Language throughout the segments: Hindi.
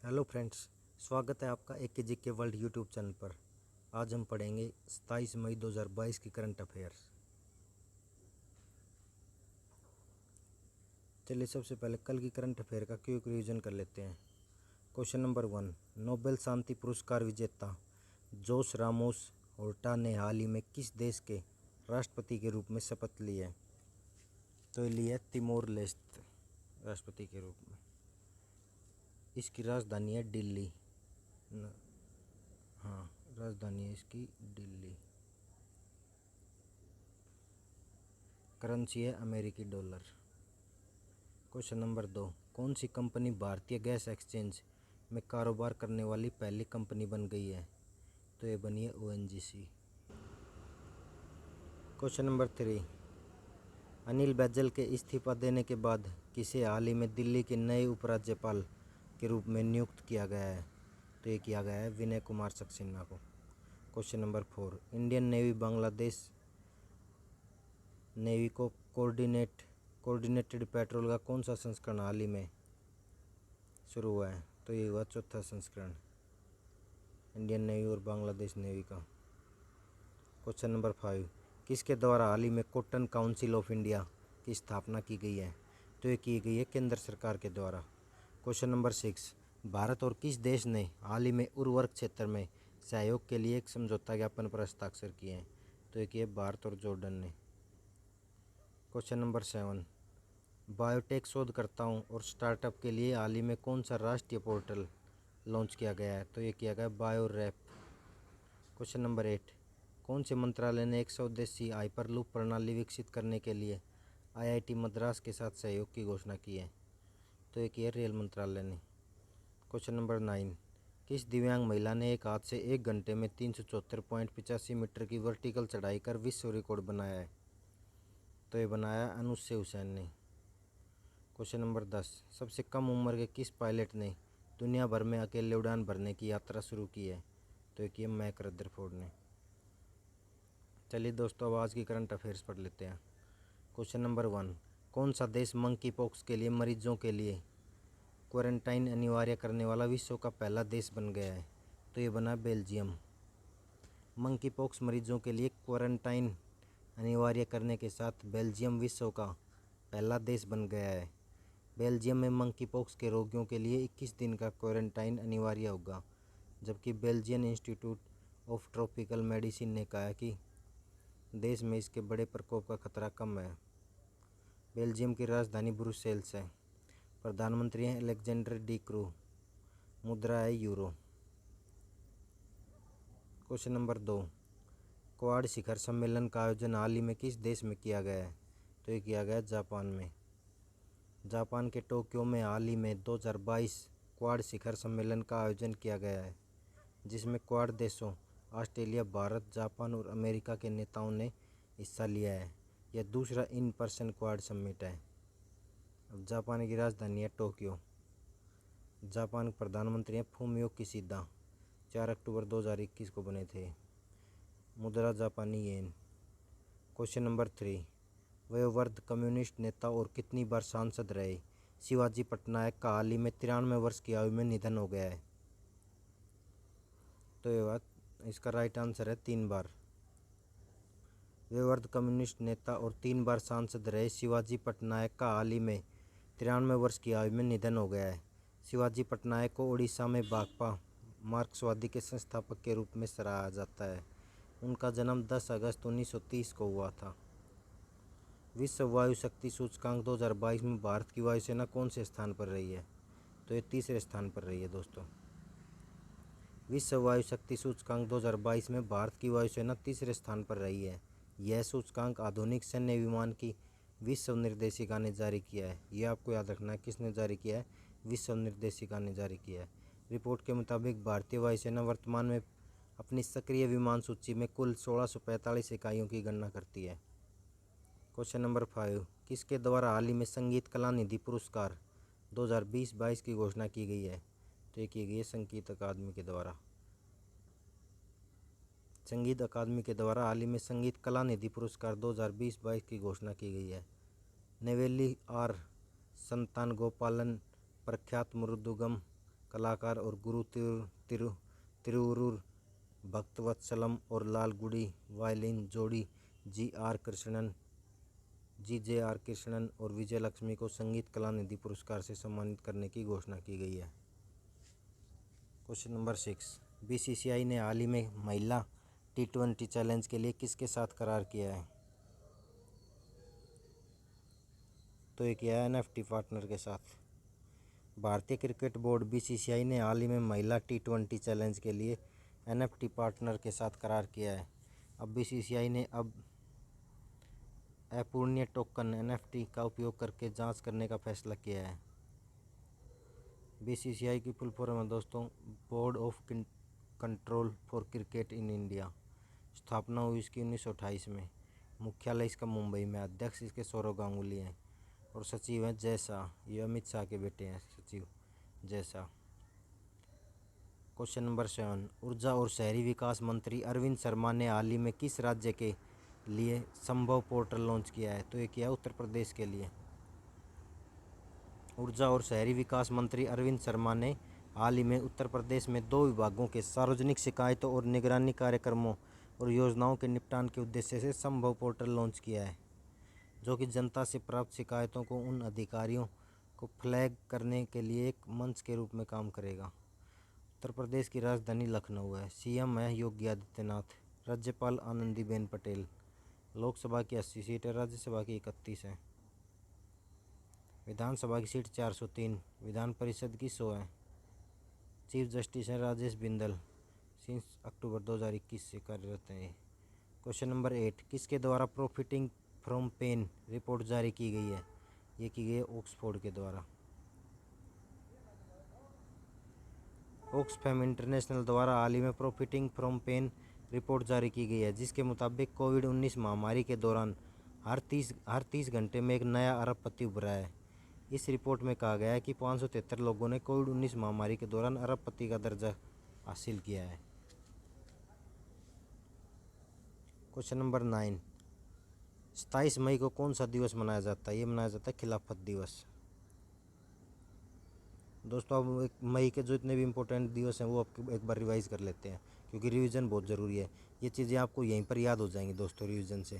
हेलो फ्रेंड्स, स्वागत है आपका एक के वर्ल्ड यूट्यूब चैनल पर। आज हम पढ़ेंगे 27 मई 2022 की करंट अफेयर्स। चलिए सबसे पहले कल की करंट अफेयर का क्विक रिवीजन कर लेते हैं। क्वेश्चन नंबर 1, नोबेल शांति पुरस्कार विजेता जोस रामोस होर्टा ने हाल ही में किस देश के राष्ट्रपति के रूप में शपथ ली है? तो ये ली है तिमोर लेस्ते राष्ट्रपति के रूप में। इसकी राजधानी है दिल्ली। हाँ, राजधानी है इसकी दिल्ली। करेंसी है अमेरिकी डॉलर। क्वेश्चन नंबर 2, कौन सी कंपनी भारतीय गैस एक्सचेंज में कारोबार करने वाली पहली कंपनी बन गई है? तो ये बनी है ONGC। Question number 3, Anil Baijal के इस्तीफा देने के बाद किसे हाल ही में दिल्ली के नए उपराज्यपाल के रूप में नियुक्त किया गया है? तो ये किया गया है विनय कुमार सक्सेना को। Question number 4, Indian navy Bangladesh navy को कोऑर्डिनेटेड पेट्रोल का कौन सा संस्करण हाल ही में शुरू हुआ है? तो ये हुआ चौथा संस्करण इंडियन नेवी और बांग्लादेश नेवी का। क्वेश्चन नंबर 5, किसके द्वारा हाल ही में कॉटन काउंसिल ऑफ इंडिया की स्थापना की गई है? तो ये की गई है केंद्र सरकार के द्वारा। क्वेश्चन नंबर 6, भारत और किस देश ने हाल ही में उर्वरक क्षेत्र में सहयोग के लिए एक समझौता ज्ञापन पर हस्ताक्षर किए हैं? तो ये किए भारत और जॉर्डन ने। क्वेश्चन नंबर 7, बायोटेक शोधकर्ताओं और स्टार्टअप के लिए हाल ही में कौन सा राष्ट्रीय पोर्टल लॉन्च किया गया है? तो ये किया गया बायोरैप। क्वेश्चन नंबर 8, कौन से मंत्रालय ने एक स्वदेशी हाइपरलूप प्रणाली विकसित करने के लिए IIT मद्रास के साथ सहयोग की घोषणा की है? तो ये की है रेल मंत्रालय ने। क्वेश्चन नंबर 9, किस दिव्यांग महिला ने एक हाथ से 1 घंटे में 374.85 मीटर की वर्टिकल चढ़ाई कर विश्व रिकॉर्ड बनाया है? तो ये बनाया अनुष्य हुसैन ने। क्वेश्चन नंबर 10, सबसे कम उम्र के किस पायलट ने दुनिया भर में अकेले उड़ान भरने की यात्रा शुरू की है? तो ये मैक रदरफोर्ड ने। चलिए दोस्तों, अब आज की करंट अफेयर्स पढ़ लेते हैं। क्वेश्चन नंबर 1, कौन सा देश मंकी पॉक्स के लिए मरीजों के लिए क्वारंटाइन अनिवार्य करने वाला विश्व का पहला देश बन गया है? तो ये बना बेल्जियम। मंकी पॉक्स मरीजों के लिए क्वारंटाइन अनिवार्य करने के साथ बेल्जियम विश्व का पहला देश बन गया है। बेल्जियम में मंकी पॉक्स के रोगियों के लिए 21 दिन का क्वारंटाइन अनिवार्य होगा, जबकि Belgian institute of tropical medicine ने कहा है कि देश में इसके बड़े प्रकोप का खतरा कम है। बेल्जियम की राजधानी ब्रुसेल्स है। प्रधानमंत्री हैं अलेक्जेंडर डी क्रू। मुद्रा है यूरो। क्वेश्चन नंबर 2, क्वाड शिखर सम्मेलन का आयोजन हाल ही में किस देश में किया गया है? तो ये किया गया जापान में। जापान के टोक्यो में हाल ही में 2022 क्वाड शिखर सम्मेलन का आयोजन किया गया है, जिसमें क्वाड देशों ऑस्ट्रेलिया, भारत, जापान और अमेरिका के नेताओं ने हिस्सा लिया है। यह दूसरा इन पर्सन क्वाड समिट है। अब जापान की राजधानी है टोक्यो। जापान के प्रधानमंत्री हैं फूमियो किशिदा। 4 अक्टूबर 2021 को बने थे। मुद्रा जापानी येन। क्वेश्चन नंबर 3, वयोवृद्ध कम्युनिस्ट नेता और कितनी बार सांसद रहे शिवाजी पटनायक का हाल ही में 93 वर्ष की आयु में निधन हो गया है? तो ये बात इसका राइट आंसर है 3 बार। वयोवृद्ध कम्युनिस्ट नेता और 3 बार सांसद रहे शिवाजी पटनायक का हाल ही में 93 वर्ष की आयु में निधन हो गया है। शिवाजी पटनायक को उड़ीसा में भाकपा मार्क्सवादी के संस्थापक के रूप में सराहा जाता है। उनका जन्म 10 अगस्त 1930 को हुआ था। विश्व वायु शक्ति सूचकांक 2022 में भारत की वायुसेना कौन से स्थान पर रही है? तो ये तीसरे स्थान पर रही है दोस्तों। विश्व वायु शक्ति सूचकांक 2022 में भारत की वायुसेना तीसरे स्थान पर रही है। यह सूचकांक आधुनिक सैन्य विमान की विश्व निर्देशिका ने जारी किया है। यह आपको याद रखना है, किसने जारी किया है? विश्व निर्देशिका ने जारी किया है। रिपोर्ट के मुताबिक भारतीय वायुसेना वर्तमान में अपनी सक्रिय विमान सूची में कुल 1645 इकाइयों की गणना करती है। क्वेश्चन नंबर 5, किसके द्वारा हाल ही में संगीत कला निधि पुरस्कार 2020-22 की घोषणा की गई है? तो ये की गई है संगीत अकादमी के द्वारा। संगीत अकादमी के द्वारा हाल ही में संगीत कला निधि पुरस्कार 2020-22 की घोषणा की गई है। नेवेली आर संतान गोपालन प्रख्यात मृदुगम कलाकार और गुरु तिरुवरूर भक्तवत्सलम और लालगुडी वायलिन जोड़ी जी.जे.आर. कृष्णन और विजयलक्ष्मी को संगीत कला निधि पुरस्कार से सम्मानित करने की घोषणा की गई है। क्वेश्चन नंबर 6, बीसीसीआई ने हाल ही में महिला T20 चैलेंज के लिए किसके साथ करार किया है? तो ये किया है NFT पार्टनर के साथ। भारतीय क्रिकेट बोर्ड BCCI ने हाल ही में महिला T20 चैलेंज के लिए NFT पार्टनर के साथ करार किया है। अब BCCI ने अपूर्णीय टोकन NFT का उपयोग करके जांच करने का फैसला किया है। BCCI की फुल फॉर्म है दोस्तों board of control for cricket in India. स्थापना हुई इसकी 1928 में। मुख्यालय इसका मुंबई में। अध्यक्ष इसके सौरव गांगुली हैं और सचिव हैं जय शाह। ये अमित शाह के बेटे हैं सचिव जय शाह। क्वेश्चन नंबर 7, ऊर्जा और शहरी विकास मंत्री अरविंद शर्मा ने हाल ही में किस राज्य के लिए संभव पोर्टल लॉन्च किया है? तो ये किया उत्तर प्रदेश के लिए। ऊर्जा और शहरी विकास मंत्री अरविंद शर्मा ने हाल ही में उत्तर प्रदेश में 2 विभागों के सार्वजनिक शिकायतों और निगरानी कार्यक्रमों और योजनाओं के निपटान के उद्देश्य से संभव पोर्टल लॉन्च किया है, जो कि जनता से प्राप्त शिकायतों को उन अधिकारियों को फ्लैग करने के लिए एक मंच के रूप में काम करेगा। उत्तर प्रदेश की राजधानी लखनऊ है। सीएम है योगी आदित्यनाथ। राज्यपाल आनंदीबेन पटेल। लोकसभा की 80 सीट है, राज्यसभा की 31 है। विधानसभा की सीट 403, विधान परिषद की 100 है। चीफ जस्टिस हैं राजेश बिंदल। सिंस अक्टूबर 2021 से कार्यरत हैं। क्वेश्चन नंबर 8, किसके द्वारा प्रॉफिटिंग फ्रॉम पेन रिपोर्ट जारी की गई है? ये की गई है ऑक्सफोर्ड के द्वारा। ऑक्सफैम इंटरनेशनल द्वारा हाल ही में प्रॉफिटिंग फ्रॉम पेन रिपोर्ट जारी की गई है, जिसके मुताबिक कोविड-19 महामारी के दौरान हर 30 घंटे में एक नया अरबपति उभरा है। इस रिपोर्ट में कहा गया है कि 573 लोगों ने कोविड-19 महामारी के दौरान अरबपति का दर्जा हासिल किया है। क्वेश्चन नंबर 9, 27 मई को कौन सा दिवस मनाया जाता है? ये मनाया जाता है खिलाफत दिवस। दोस्तों अब मई के जो इतने भी इम्पोर्टेंट दिवस हैं वो आपको एक बार रिवाइज़ कर लेते हैं, क्योंकि रिवीजन बहुत ज़रूरी है। ये चीज़ें आपको यहीं पर याद हो जाएंगी दोस्तों रिवीजन से।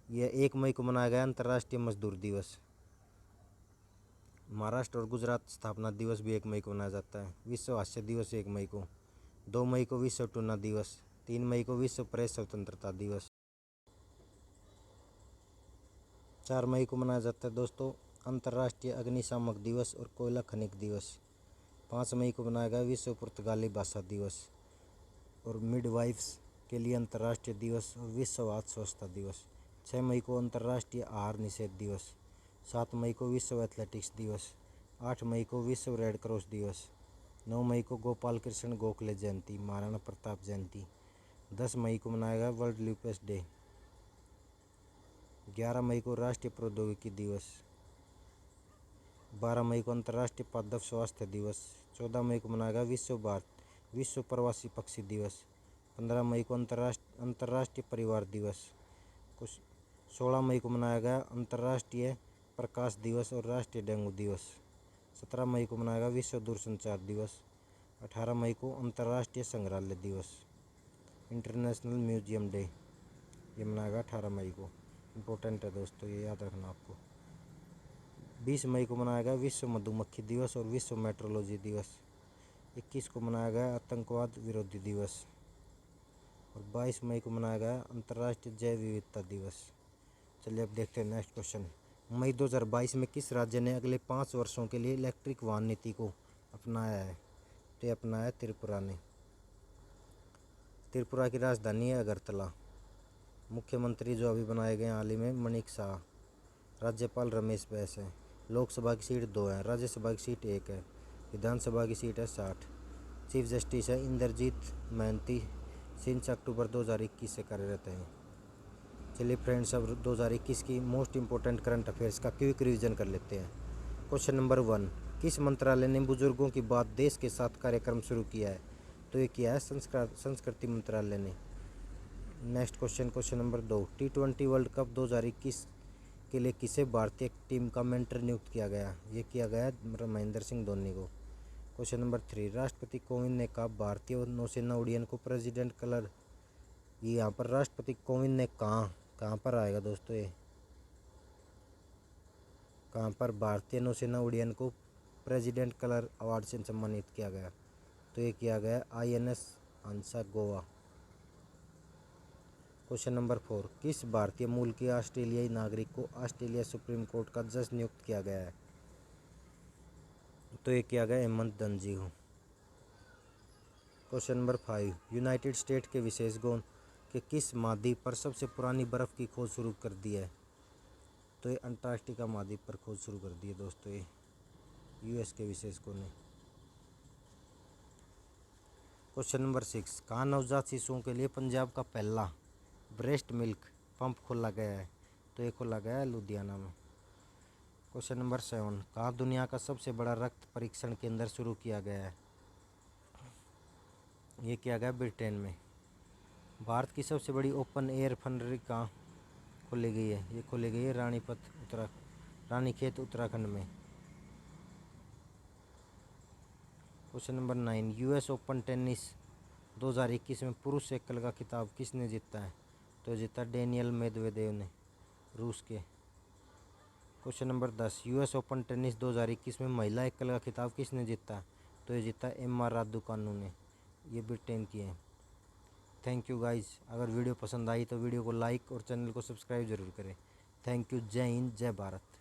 ये 1 मई को मनाया गया अंतर्राष्ट्रीय मजदूर दिवस। महाराष्ट्र और गुजरात स्थापना दिवस भी 1 मई को मनाया जाता है। विश्व हास्य दिवस 1 मई को। 2 मई को विश्व टूना दिवस। 3 मई को विश्व प्रेस स्वतंत्रता दिवस। 4 मई को मनाया जाता है दोस्तों अंतर्राष्ट्रीय अग्निशामक दिवस और कोयला खनिक दिवस। 5 मई को मनाया गया विश्व पुर्तगाली भाषा दिवस और मिडवाइफ्स के लिए अंतर्राष्ट्रीय दिवस और विश्व हाथ स्वच्छता दिवस। 6 मई को अंतर्राष्ट्रीय आहार निषेध दिवस। 7 मई को विश्व एथलेटिक्स दिवस। 8 मई को विश्व रेड क्रॉस दिवस। 9 मई को गोपाल कृष्ण गोखले जयंती, महाराणा प्रताप जयंती। 10 मई को मनाया गया वर्ल्ड ल्यूपस डे। 11 मई को राष्ट्रीय प्रौद्योगिकी दिवस। 12 मई को अंतर्राष्ट्रीय पादप स्वास्थ्य दिवस। 14 मई को मनाया गया विश्व प्रवासी पक्षी दिवस। 15 मई को अंतर्राष्ट्रीय परिवार दिवस। 16 मई को मनाया गया अंतर्राष्ट्रीय प्रकाश दिवस और राष्ट्रीय डेंगू दिवस। 17 मई को मनाया गया विश्व दूरसंचार दिवस। 18 मई को अंतर्राष्ट्रीय संग्रहालय दिवस, इंटरनेशनल म्यूजियम डे, ये मनाया गया 18 मई को। इम्पोर्टेंट है दोस्तों, ये याद रखना आपको। 20 मई को मनाया गया विश्व मधुमक्खी दिवस और विश्व मेट्रोलॉजी दिवस। 21 को मनाया गया आतंकवाद विरोधी दिवस और 22 मई को मनाया गया अंतर्राष्ट्रीय जैव विविधता दिवस। चलिए अब देखते हैं नेक्स्ट क्वेश्चन। मई 2022 में किस राज्य ने अगले 5 वर्षों के लिए इलेक्ट्रिक वाहन नीति को अपनाया है? तो अपनाया त्रिपुरा ने। त्रिपुरा की राजधानी है अगरतला। मुख्यमंत्री जो अभी बनाए गए हाल ही में मणिक शाह। राज्यपाल रमेश बैस है। लोकसभा की सीट 2 है, राज्यसभा की सीट 1 है, विधानसभा की सीट है 60। चीफ जस्टिस है इंद्रजीत महंती। सिंस अक्टूबर 2021 से कार्यरत हैं। चलिए फ्रेंड्स अब 2021 की मोस्ट इंपॉर्टेंट करंट अफेयर्स का क्विक रिवीजन कर लेते हैं। क्वेश्चन नंबर 1, किस मंत्रालय ने बुजुर्गों की बात देश के साथ कार्यक्रम शुरू किया है? तो ये किया है संस्कृति मंत्रालय ने। Next question number 2, T20 world cup 2021 के लिए किसे भारतीय टीम का मेंटर नियुक्त किया गया? ये किया गया महेंद्र सिंह धोनी को। क्वेश्चन नंबर 3, राष्ट्रपति कोविंद ने कहा भारतीय नौसेना उड़ियन को प्रेसिडेंट कलर। ये यहाँ पर राष्ट्रपति कोविंद ने कहाँ पर आएगा दोस्तों? ये कहाँ पर भारतीय नौसेना उड़ियन को प्रेसिडेंट कलर अवार्ड से सम्मानित किया गया? तो ये किया गया INS हंसा गोवा। क्वेश्चन नंबर 4, किस भारतीय मूल के ऑस्ट्रेलियाई नागरिक को ऑस्ट्रेलिया सुप्रीम कोर्ट का जज नियुक्त किया गया है? तो ये किया गया हेमंत दंजी को। क्वेश्चन नंबर 5, यूनाइटेड स्टेट के विशेष गुण के किस महाद्वीप पर सबसे पुरानी बर्फ़ की खोज शुरू कर दी है? तो ये अंटार्कटिका महाद्वीप पर खोज शुरू कर दी है दोस्तों, ये US के विशेषज्ञों ने। क्वेश्चन नंबर 6, कहाँ नवजात शिशुओं के लिए पंजाब का पहला ब्रेस्ट मिल्क पंप खोला गया है? तो ये खोला गया है लुधियाना में। क्वेश्चन नंबर 7, कहाँ दुनिया का सबसे बड़ा रक्त परीक्षण केंद्र शुरू किया गया है? ये किया गया ब्रिटेन में। भारत की सबसे बड़ी ओपन एयर रिफाइनरी कहाँ खोली गई है? ये खोली गई है रानीखेत उत्तराखंड में। Question number 9, US open tennis 2021 में पुरुष एकल का खिताब किसने जीता है? तो जीता डेनियल मेदवेदेव ने, रूस के। Question number 10, US open tennis 2021 में महिला एकल का खिताब किसने जीता? तो ये जीता एम्मा रादुकानु ने, ये ब्रिटेन की है। Thank you guys. अगर वीडियो पसंद आई तो वीडियो को लाइक और चैनल को सब्सक्राइब जरूर करें। Thank you. जय हिंद, जय भारत।